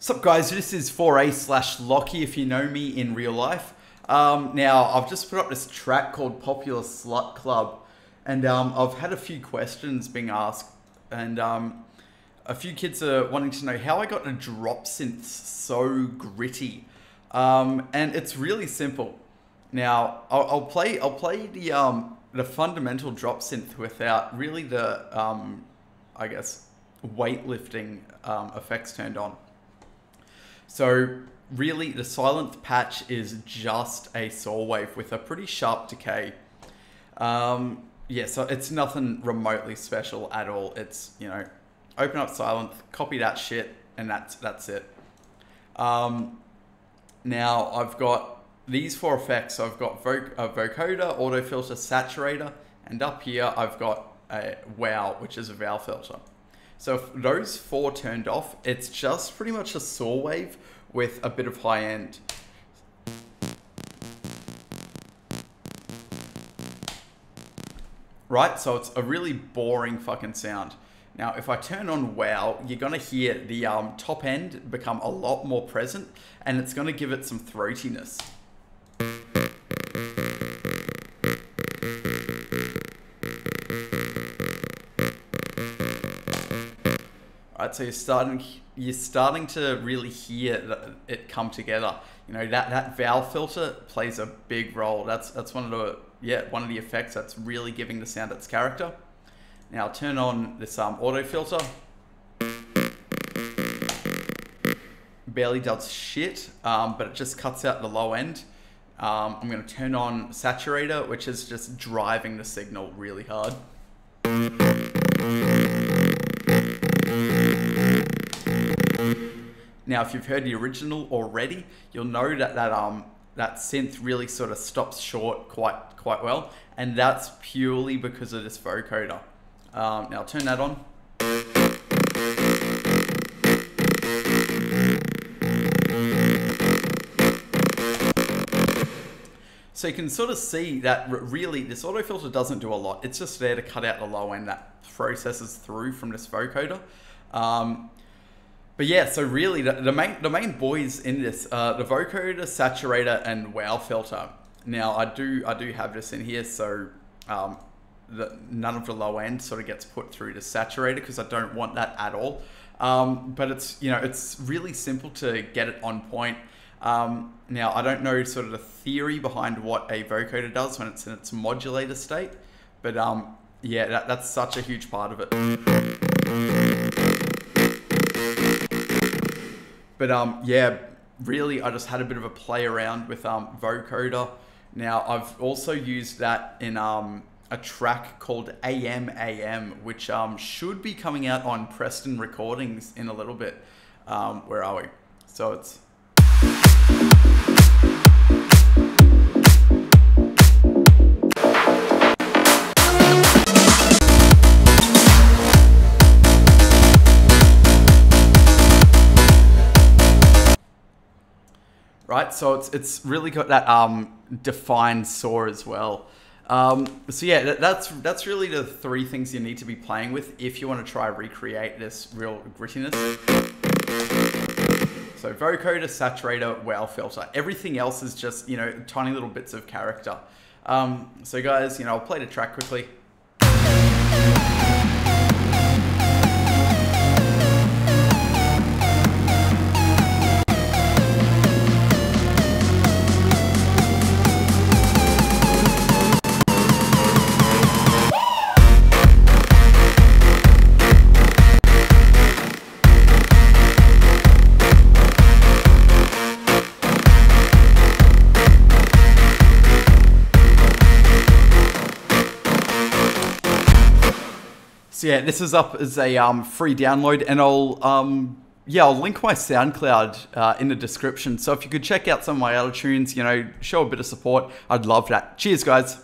What's up guys, this is 4A/Lockie if you know me in real life. Now I've just put up this track called Popular Slut Club, and I've had a few questions being asked, and a few kids are wanting to know how I got the drop synths so gritty. And it's really simple. Now I'll play the fundamental drop synth without really the I guess weightlifting effects turned on. So really the silent patch is just a saw wave with a pretty sharp decay. Yeah, so it's nothing remotely special at all. It's, you know, open up silent, copy that shit, and that's it. Now I've got these four effects. So I've got vocoder, auto filter, saturator, and up here I've got a wow, which is a vowel filter. So if those four turned off, it's just pretty much a saw wave with a bit of high end. Right, so it's a really boring fucking sound. Now, if I turn on wow, you're gonna hear the top end become a lot more present, and it's gonna give it some throatiness. Right, so you're starting to really hear it come together. You know, that vowel filter plays a big role. That's one of the effects that's really giving the sound its character. Now I'll turn on this auto filter. Barely does shit, but it just cuts out the low end. I'm going to turn on saturator, which is just driving the signal really hard. Now, if you've heard the original already, you'll know that that synth really sort of stops short quite well, and that's purely because of this vocoder. Now I'll turn that on. So you can sort of see that really this auto filter doesn't do a lot. It's just there to cut out the low end that processes through from this vocoder. But yeah, so really the main boys in this, the vocoder, saturator, and wow filter. Now I do have this in here, so none of the low end sort of gets put through the saturator because I don't want that at all. But it's, you know, it's really simple to get it on point. Now I don't know sort of the theory behind what a vocoder does when it's in its modulator state, but yeah, that's such a huge part of it. But yeah, really I just had a bit of a play around with vocoder. Now I've also used that in a track called AM, which should be coming out on Preston Recordings in a little bit. Where are we? So it's... Right, so it's really got that defined saw as well. So yeah, that's really the three things you need to be playing with if you want to try recreate this real grittiness. So vocoder, saturator, wow filter. Everything else is just, you know, tiny little bits of character. So guys, you know, I'll play the track quickly. So yeah, this is up as a free download, and I'll link my SoundCloud in the description. So if you could check out some of my other tunes, you know, show a bit of support, I'd love that. Cheers, guys.